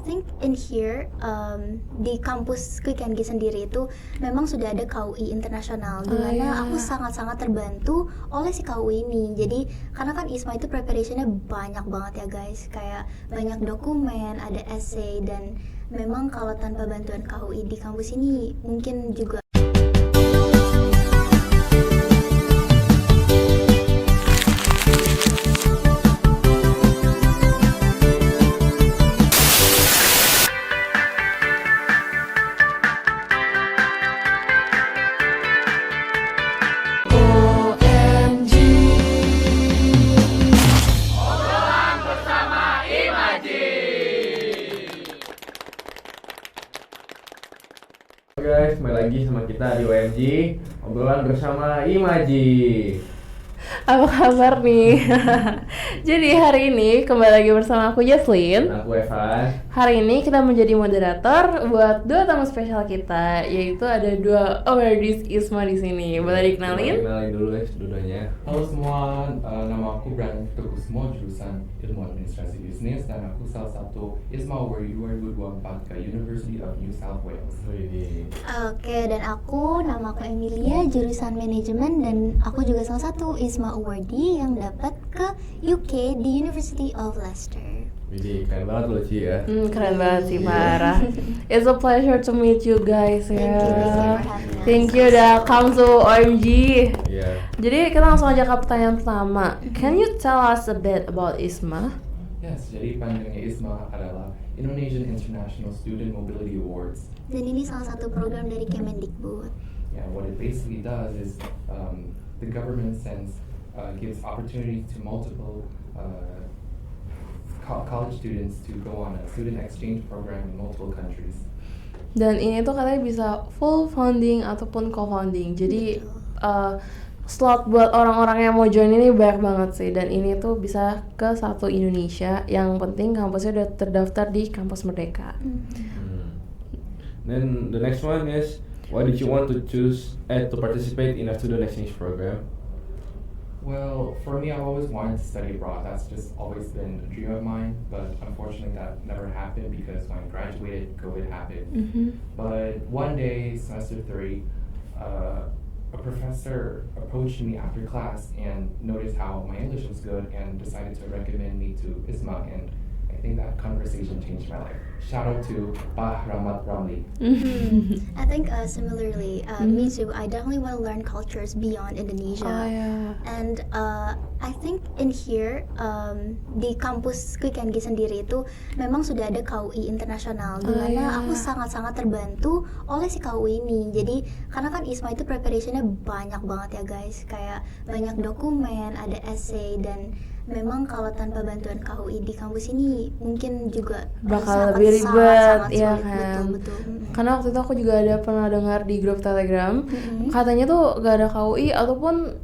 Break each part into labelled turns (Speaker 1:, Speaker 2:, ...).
Speaker 1: think in here di kampus Quick and Gi sendiri itu memang sudah ada KUI internasional, di mana aku sangat-sangat terbantu oleh si KUI ini. Jadi karena kan ISMA itu preparationnya banyak banget ya guys, kayak banyak dokumen, ada essay, dan memang kalau tanpa bantuan KUI di kampus ini mungkin juga
Speaker 2: guys, kembali lagi sama kita di OMG obrolan bersama Imaji.
Speaker 3: Apa kabar nih? Jadi hari ini kembali lagi bersama aku Jaslyn.
Speaker 2: Aku Evan.
Speaker 3: Hari ini kita menjadi moderator buat dua tamu spesial kita, yaitu ada dua awardees ISMA di sini. Boleh dikenalin?
Speaker 2: Kenalin dulu ya dua-duanya.
Speaker 4: Halo semua, nama aku Brandon Teguh, jurusan Ilmu Administrasi Bisnis, dan aku salah satu ISMA Awardee 2024 ke University of New South Wales.
Speaker 1: Oke, dan nama aku Emilia, jurusan manajemen, dan aku juga salah satu ISMA Awardee yang dapat ke UK di University of Leicester.
Speaker 2: Widih, keren banget loh Ci ya.
Speaker 3: Keren banget sih, parah. It's a pleasure to meet you guys ya. Thank you udah come to OMG.
Speaker 2: Iya.
Speaker 3: Jadi kita langsung aja ke pertanyaan pertama. Can you tell us a bit about ISMA?
Speaker 4: Yes, jadi panjangnya ISMA adalah Indonesian International Student Mobility Awards.
Speaker 1: Dan ini salah satu program dari Kemendikbud.
Speaker 4: Yeah, what it basically does is the government gives opportunity to multiple college students to go on a student exchange program in multiple countries.
Speaker 3: Dan ini tuh katanya bisa full funding ataupun co-funding. Jadi slot buat orang-orang yang mau join ini banyak banget sih. Dan ini tuh bisa ke satu Indonesia. Yang penting kampusnya udah terdaftar di Kampus Merdeka.
Speaker 2: Then the next one is, why did you want to choose to participate in a student exchange program?
Speaker 4: Well, for me, I've always wanted to study abroad. That's just always been a dream of mine, but unfortunately that never happened because when I graduated, COVID happened. But one day, semester 3, a professor approached me after class and noticed how my English was good and decided to recommend me to ISMA, and I think that conversation changed my life. Shout out to Bah Rahmat Ramli.
Speaker 1: I think similarly, me too. I definitely want to learn cultures beyond Indonesia. And I think in here di kampus Quick and Gi sendiri itu memang sudah ada KUI internasional, di mana aku sangat-sangat terbantu oleh si KUI ini. Jadi karena kan ISMA itu preparationnya banyak banget ya guys, kayak banyak dokumen, ada essay, dan memang kalau tanpa bantuan KUI di kampus ini mungkin juga
Speaker 3: bakal lebih ribet ya
Speaker 1: kan.
Speaker 3: Betul. Karena waktu itu aku juga pernah dengar di grup Telegram, katanya tuh gak ada KUI ataupun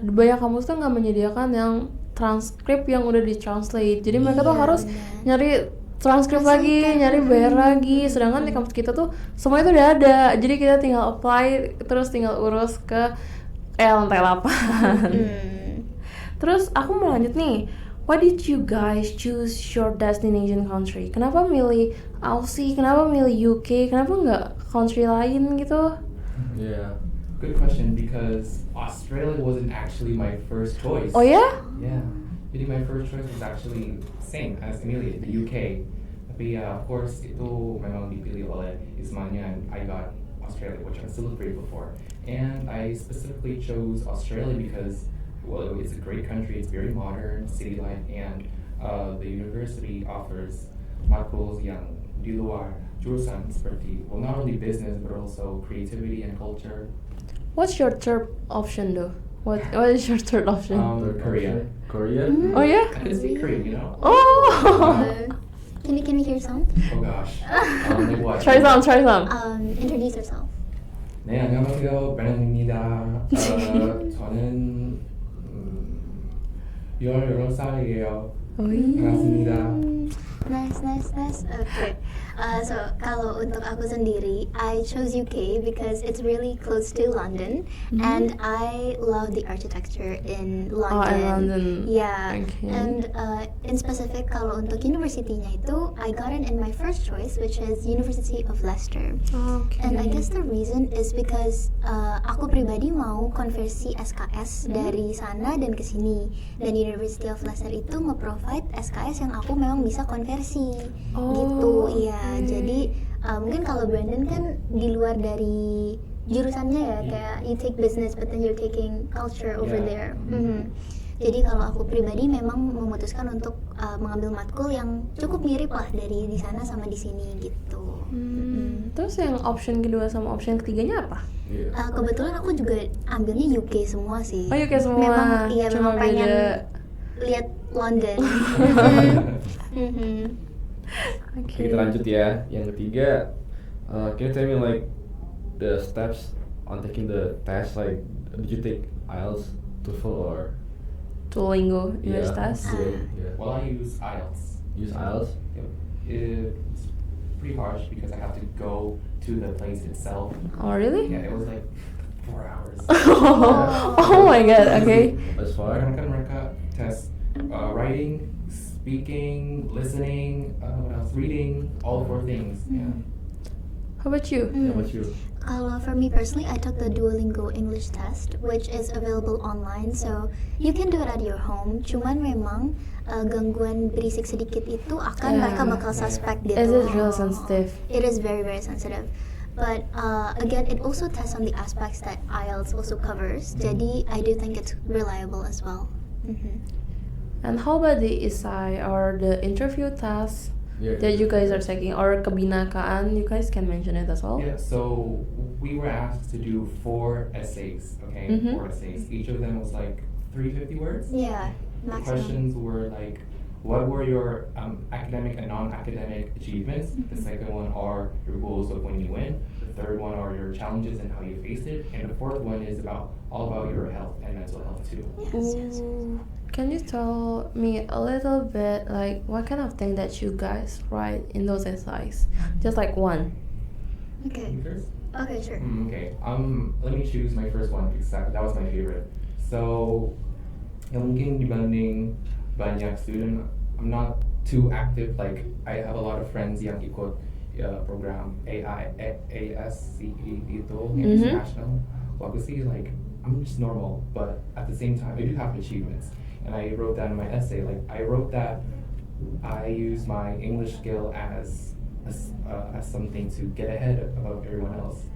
Speaker 3: banyak kampus tuh nggak menyediakan yang transkrip yang udah ditranslate. Jadi mereka tuh harus nyari transkrip lagi, nyari bayar lagi. Sedangkan di kampus kita tuh semuanya tuh udah ada. Jadi kita tinggal apply, terus tinggal urus ke lantai 8. Terus aku mau lanjut nih. Why did you guys choose your destination country? Kenapa milih Aussie? Kenapa milih UK? Kenapa nggak country lain gitu?
Speaker 2: Yeah.
Speaker 4: Good question, because Australia wasn't actually my first choice.
Speaker 3: Oh ya?
Speaker 4: Yeah. Jadi my first choice was actually same as Emilia, the UK. Tapi of course itu memang dipilih oleh ISMA-nya, and I got Australia, which I'm still grateful for. And I specifically chose Australia because, well, it's a great country, it's very modern, city life, and the university offers matkuls yang di luar jurusan seperti, well, not only business but also creativity and culture.
Speaker 3: What's your third option though? What is your third option?
Speaker 4: Korea.
Speaker 2: Korea?
Speaker 3: Oh yeah?
Speaker 4: I can speak Korean, you know.
Speaker 3: Oh!
Speaker 1: Can we hear some?
Speaker 4: Oh gosh. Like what?
Speaker 3: Try some.
Speaker 1: Introduce yourself.
Speaker 4: 네, 안녕하세요. 브랜든입니다. 저는 18살이에요. 반갑습니다.
Speaker 1: Nice. Okay. So kalau untuk aku sendiri, I chose UK because it's really close to London, and I love the architecture in London.
Speaker 3: Oh, in London.
Speaker 1: Yeah.
Speaker 3: Okay.
Speaker 1: And in specific, kalau untuk university-nya itu, I got in my first choice, which is University of Leicester.
Speaker 3: Okay.
Speaker 1: And I guess the reason is because aku pribadi mau konversi SKS dari sana dan ke sini. Dan University of Leicester itu nge-provide SKS yang aku memang bisa konversi. Gitu, iya. Jadi mungkin kalau Brandon kan di luar dari jurusannya ya, kayak you take business but then you're taking culture over there. Jadi kalau aku pribadi memang memutuskan untuk mengambil matkul yang cukup mirip lah dari di sana sama di sini gitu.
Speaker 3: Terus yang option kedua sama option ketiganya apa?
Speaker 1: Kebetulan aku juga ambilnya UK semua sih.
Speaker 3: Oh, UK semua.
Speaker 1: Memang iya,
Speaker 3: Cuma
Speaker 1: memang pengen
Speaker 3: beda.
Speaker 1: lihat London.
Speaker 2: Oke, kita lanjut ya. Yang ketiga, can you tell me like the steps on taking the test? Like, did you take IELTS, TOEFL, or
Speaker 3: Duolingo English
Speaker 2: Yeah.
Speaker 3: test.
Speaker 2: Yeah.
Speaker 4: Well, I use IELTS.
Speaker 2: Use IELTS?
Speaker 4: Yep. It's pretty harsh because I have to go to the place itself.
Speaker 3: Oh really?
Speaker 4: Yeah, it was like 4 hours.
Speaker 3: Oh my god. Okay.
Speaker 2: As far?
Speaker 4: Kan mereka tes writing, speaking, listening, what else? Reading, all 4 things. Yeah.
Speaker 3: How about you?
Speaker 2: How about you?
Speaker 1: Kalau for me personally, I took the Duolingo English test, which is available online, so you can do it at your home. Cuman memang gangguan berisik sedikit itu akan mereka bakal suspect gitu.
Speaker 3: Is it real sensitive?
Speaker 1: It is very very sensitive. But again, it also tests on the aspects that IELTS also covers. Jadi I do think it's reliable as well.
Speaker 3: And how about the essay or the interview test
Speaker 2: Yeah.
Speaker 3: that you guys are taking, or kebinakaan? You guys can mention it as well.
Speaker 4: Yeah, so we were asked to do 4 essays, okay? 4 essays. Each of them was like 350 words.
Speaker 1: Yeah,
Speaker 4: The
Speaker 1: maximum.
Speaker 4: questions were like, what were your academic and non-academic achievements? The second one are your goals of when you win. The third one are your challenges and how you faced it. And the fourth one is all about your health and mental health too.
Speaker 1: Yes.
Speaker 3: Ooh. Can you tell me a little bit, like, what kind of thing that you guys write in those essays? Just like one.
Speaker 1: Okay.
Speaker 4: You first?
Speaker 1: Okay, sure.
Speaker 4: Okay. Let me choose my first one because that was my favorite. So, yang mungkin dibanding banyak student, I'm not too active. Like I have a lot of friends yang ikut program ASCE itu, international. Well, obviously, like I'm just normal, but at the same time, I do have achievements. And I wrote that in my essay. Like I wrote that I use my English skill as something to get ahead of everyone else.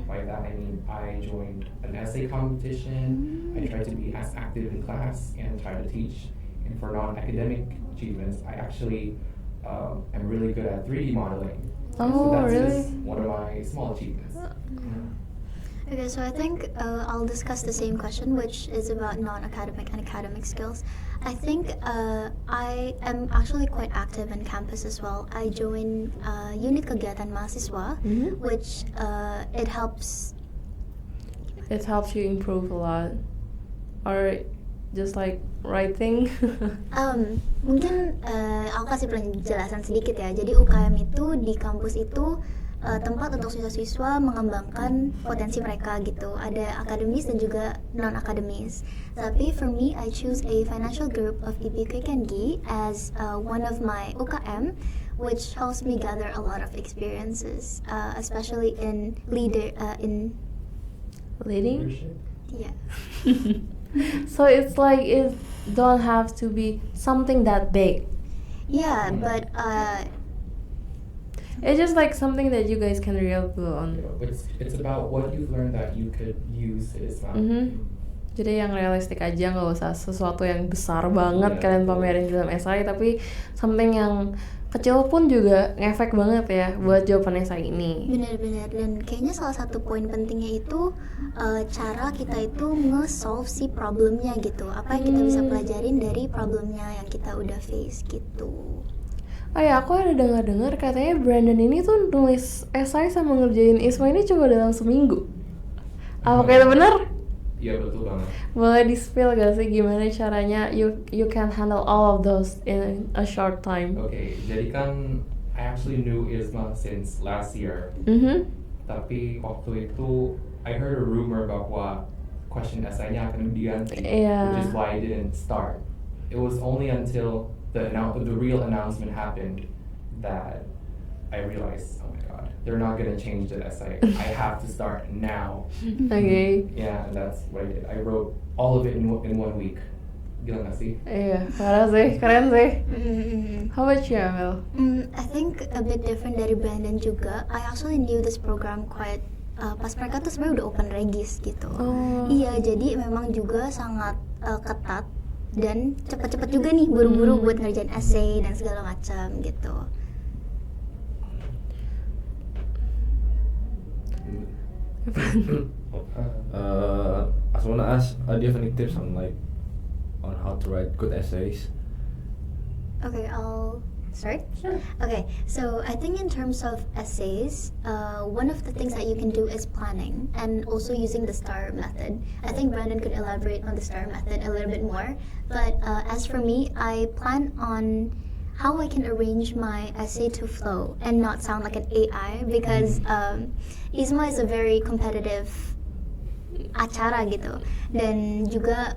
Speaker 4: By that I mean I joined an essay competition. I tried to be as active in class and try to teach. And for non-academic achievements, I actually am really good at 3D modeling.
Speaker 3: Oh,
Speaker 4: so that's
Speaker 3: really?
Speaker 4: just one of my small achievements.
Speaker 1: Okay, so I think I'll discuss the same question, which is about non-academic and academic skills. I think I am actually quite active in campus as well. I join unit kegiatan mahasiswa, which it helps.
Speaker 3: It helps you improve a lot, or just like writing.
Speaker 1: Mungkin aku kasih penjelasan sedikit ya. Jadi UKM itu di kampus itu tempat untuk siswa-siswa mengembangkan potensi mereka gitu. Ada akademis dan juga non-akademis. Tapi for me, I choose a financial group of IB Quick and Gi as one of my UKM, which helps me gather a lot of experiences, especially in
Speaker 3: Leading?
Speaker 4: Leadership.
Speaker 1: yeah.
Speaker 3: So it's like it don't have to be something that big.
Speaker 1: Yeah, but
Speaker 3: It's just like something that you guys can relate on.
Speaker 4: It's about what you've learned that you could use Islam.
Speaker 3: Jadi yang realistik aja, nggak usah sesuatu yang besar banget kalian pamerin dalam esai, tapi something yang kecil pun juga ngefek banget ya buat jawaban esai ini.
Speaker 1: Benar-benar, dan kayaknya salah satu poin pentingnya itu cara kita itu nge-solve si problemnya gitu. Apa yang kita bisa pelajarin dari problemnya yang kita udah face gitu.
Speaker 3: Oh ya, aku ada dengar katanya Brandon ini tuh nulis esai sama ngerjain ISMA ini coba dalam seminggu. Apakah itu benar?
Speaker 4: Iya betul banget.
Speaker 3: Boleh di-spill gak sih gimana caranya you can handle all of those in a short time?
Speaker 4: Okay, jadi kan I actually knew ISMA since last year. Tapi waktu itu I heard a rumor bahwa question essay-nya akan diganti, which is why I didn't start. It was only until the real announcement happened that I realized, oh my god, they're not gonna change the essay. I have to start now.
Speaker 3: Okay.
Speaker 4: Yeah, and that's what I did. I wrote all of it in 1 week. Gila gak sih?
Speaker 3: Iya, parah sih, keren sih. How about you, Amel?
Speaker 1: I think a bit different dari Brandon juga. I actually knew this program quite pas mereka tuh sebenarnya udah open regis gitu. Iya, jadi memang juga sangat ketat dan cepat-cepat juga nih buru-buru buat ngerjain essay dan segala macam gitu.
Speaker 2: I just wanna ask, do you have any tips on how to write good essays?
Speaker 1: Okay, I'll start.
Speaker 3: Sure.
Speaker 1: Okay, so I think in terms of essays, one of the things that you can do is planning and also using the STAR method. I think Brandon could elaborate on the STAR method a little bit more. But as for me, I plan on how I can arrange my essay to flow and not sound like an AI because ISMA is a very competitive acara gitu, dan juga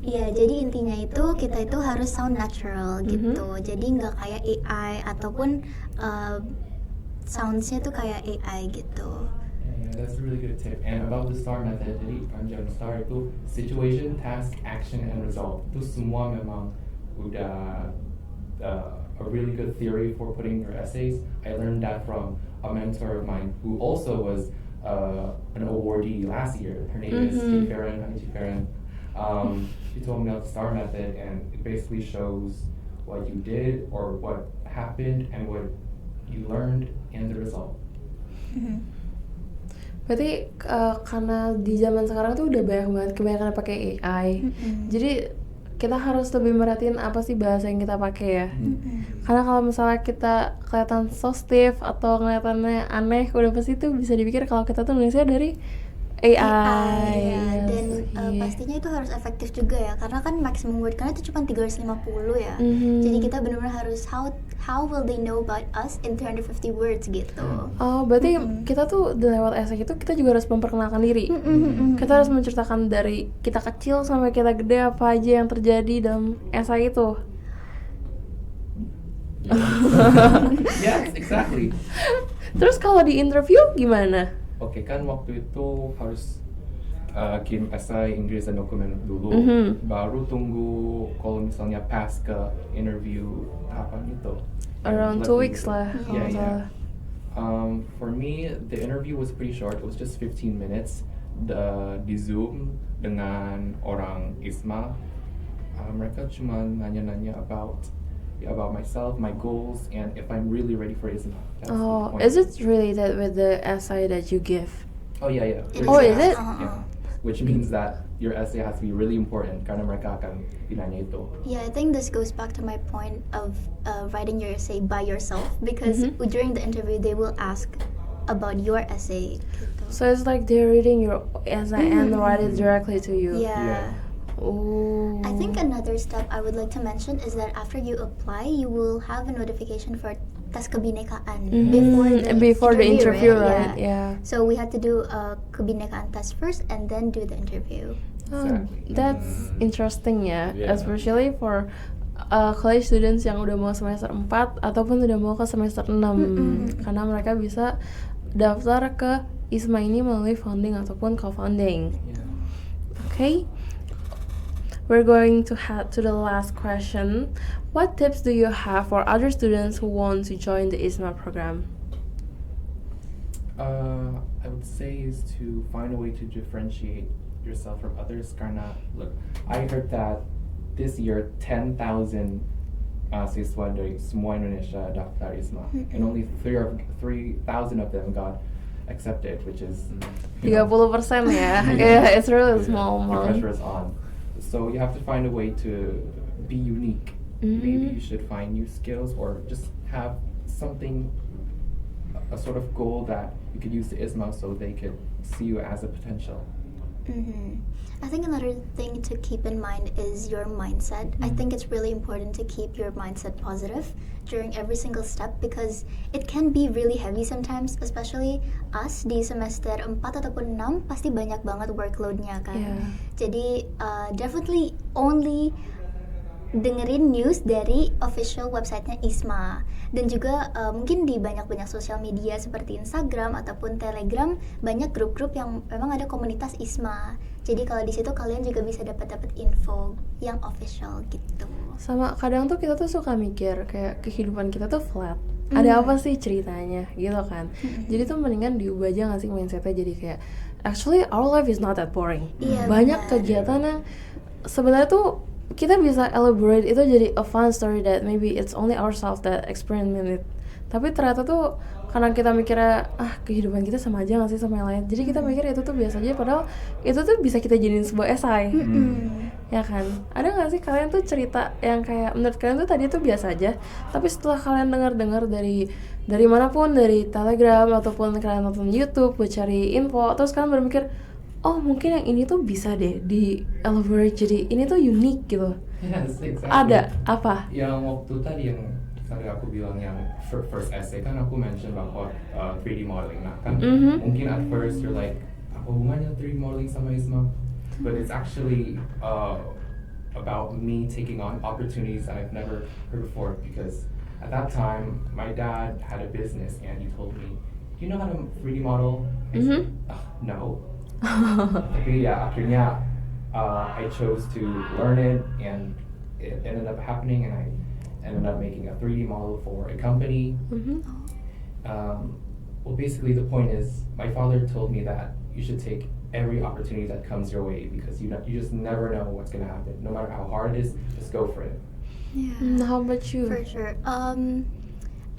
Speaker 1: iya, jadi intinya itu kita itu harus sound natural gitu, jadi nggak kayak AI ataupun soundsnya tuh kayak AI gitu.
Speaker 4: Yeah, that's a really good tip. And about the STAR method, jadi panjang STAR itu situation, task, action, and result. Itu semua memang udah a really good theory for putting your essays. I learned that from a mentor of mine who also was an awardee last year. Her name is T. Farron. Hi, T. Farron. She told me about the STAR method, and it basically shows what you did or what happened and what you learned and the result.
Speaker 3: Berarti karena di zaman sekarang tuh udah banyak banget kebanyakan pakai AI. Jadi kita harus lebih merhatiin apa sih bahasa yang kita pakai ya. Karena kalau misalnya kita kelihatan so stiff atau kelihatannya aneh, udah pasti tuh bisa dipikir kalau kita tuh nulisnya dari AI.
Speaker 1: Ya, dan pastinya itu harus efektif juga ya, karena kan maximum word count itu cuma 350 ya. Jadi kita benar-benar harus how will they know about us in 350 words gitu.
Speaker 3: Oh, berarti kita tuh lewat essay itu kita juga harus memperkenalkan diri. Kita harus menceritakan dari kita kecil sampai kita gede apa aja yang terjadi dalam essay itu.
Speaker 4: Yes, exactly.
Speaker 3: Terus kalau di interview gimana?
Speaker 4: Oke, kan waktu itu harus kirim essay Inggris dan dokumen dulu, baru tunggu kalau misalnya pass ke interview tahapan itu.
Speaker 3: Around 2 weeks lah.
Speaker 4: Yeah. For me, the interview was pretty short. It was just 15 minutes. Di Zoom dengan orang ISMA. Mereka cuma nanya-nanya about myself, my goals, and if I'm really ready for ISMA. That's the point.
Speaker 3: Is it related with the essay that you give?
Speaker 4: Oh yeah.
Speaker 3: Oh, is it?
Speaker 4: Yeah. Which means that your essay has to be really important karena mereka akan dinanya itu.
Speaker 1: Yeah, I think this goes back to my point of writing your essay by yourself, because during the interview they will ask about your essay gitu.
Speaker 3: So it's like they're reading your essay and write it directly to you.
Speaker 1: Yeah.
Speaker 3: Oh.
Speaker 1: I think another step I would like to mention is that after you apply, you will have a notification for tes kebinekaan
Speaker 3: before the interview,
Speaker 1: Yeah.
Speaker 3: right? Yeah.
Speaker 1: So we had to do a kebinekaan test first and then do the interview.
Speaker 4: Exactly.
Speaker 3: That's interesting ya,
Speaker 2: Yeah.
Speaker 3: especially for college students yang udah mau semester 4 ataupun udah mau ke semester 6. Karena mereka bisa daftar ke ISMA ini melalui founding ataupun co-founding.
Speaker 4: Yeah.
Speaker 3: Okay. We're going to head to the last question. What tips do you have for other students who want to join the ISMA program?
Speaker 4: I would say is to find a way to differentiate yourself from others. Karena look, I heard that this year 10,000 siswa dari semua Indonesia daftar ISMA, and only 3,000 of them got accepted, which is
Speaker 3: 30% ya. Yeah, it's really
Speaker 4: the
Speaker 3: small amount.
Speaker 4: pressure is on. So you have to find a way to be unique. Maybe you should find new skills or just have something, a sort of goal that you could use the ISMA so they could see you as a potential.
Speaker 1: I think another thing to keep in mind is your mindset. I think it's really important to keep your mindset positive during every single step because it can be really heavy sometimes, especially us di semester 4 ataupun 6 pasti banyak banget workload-nya kan.
Speaker 3: Yeah.
Speaker 1: Jadi definitely only dengerin news dari official website-nya ISMA dan juga mungkin di banyak-banyak sosial media seperti Instagram ataupun Telegram banyak grup-grup yang memang ada komunitas ISMA. Jadi kalau di situ kalian juga bisa dapat info yang official gitu.
Speaker 3: Sama kadang tuh kita tuh suka mikir kayak kehidupan kita tuh flat. Ada apa sih ceritanya gitu kan. Jadi tuh mendingan diubah aja gak sih mindsetnya jadi kayak actually our life is not that boring.
Speaker 1: Iya,
Speaker 3: Banyak
Speaker 1: benar.
Speaker 3: kegiatan yang sebenarnya tuh kita bisa elaborate itu jadi a fun story that maybe it's only ourselves that experiment it. Tapi ternyata tuh karena kita mikirnya kehidupan kita sama aja gak sih sama yang lain. Jadi kita mikir itu tuh biasa aja padahal itu tuh bisa kita jadiin sebuah esai. Ya kan? Ada gak sih kalian tuh cerita yang kayak menurut kalian tuh tadi tuh biasa aja, tapi setelah kalian dengar dari manapun, dari Telegram ataupun kalian nonton YouTube buat cari info, terus kalian berpikir, oh mungkin yang ini tuh bisa deh di elaborate jadi ini tuh unik gitu.
Speaker 4: Yes, exactly.
Speaker 3: Ada apa?
Speaker 4: Yang waktu tadi yang tadi aku bilang yang first essay kan aku mention bahwa 3D modeling. Nah kan mungkin at first you're like, apa hubungannya 3D modeling sama ISMA? But it's actually about me taking on opportunities that I've never heard before because at that time my dad had a business and he told me, do you know how to 3D model? I said, no. Tapi ya akhirnya I chose to learn it and it ended up happening and I ended up making a 3D model for a company. Well, basically the point is my father told me that you should take every opportunity that comes your way because you just never know what's gonna happen. No matter how hard it is, just go for it.
Speaker 1: Yeah.
Speaker 3: How about you?
Speaker 1: For sure.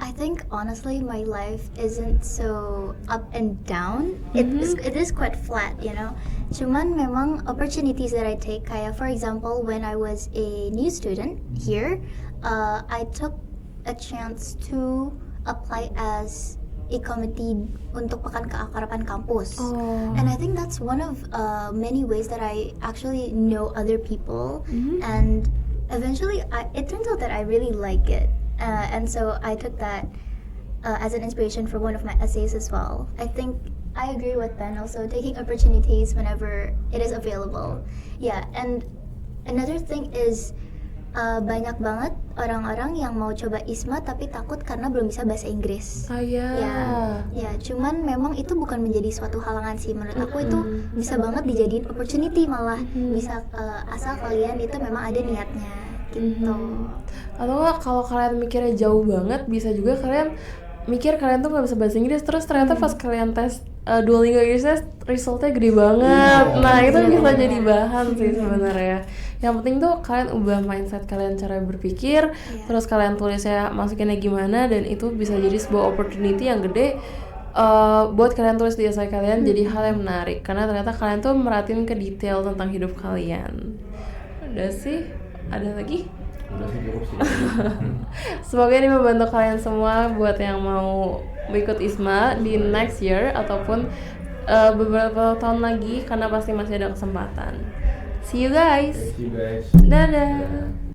Speaker 1: I think honestly my life isn't so up and down. It is quite flat, you know. Cuman memang opportunities that I take kayak for example when I was a new student here, I took a chance to apply as a committee untuk Pekan Keakraban Kampus. And I think that's one of many ways that I actually know other people and eventually it turns out that I really like it. And so I took that as an inspiration for one of my essays as well. I think I agree with Ben also taking opportunities whenever it is available. Yeah, and another thing is banyak banget orang-orang yang mau coba ISMA tapi takut karena belum bisa bahasa Inggris. Ya, cuman memang itu bukan menjadi suatu halangan sih menurut aku itu bisa banget dijadiin opportunity malah bisa asal kalian itu memang ada niatnya gitu.
Speaker 3: Atau nggak kalau kalian mikirnya jauh banget bisa juga kalian mikir kalian tuh nggak bisa bahasa Inggris terus ternyata pas kalian tes Duolingo Inggrisnya resultnya gede banget. Nah itu bisa jadi bahan sih sebenarnya. Yang penting tuh kalian ubah mindset kalian cara berpikir, terus kalian tulisnya masukinnya gimana dan itu bisa jadi sebuah opportunity yang gede buat kalian tulis di essay kalian jadi hal yang menarik karena ternyata kalian tuh merhatiin ke detail tentang hidup kalian. Udah sih, ada lagi?
Speaker 2: Udah sih cukup sih.
Speaker 3: Semoga ini membantu kalian semua buat yang mau ikut ISMA di next year ataupun beberapa tahun lagi karena pasti masih ada kesempatan. See you guys.
Speaker 2: Thank you guys.
Speaker 3: Dadah.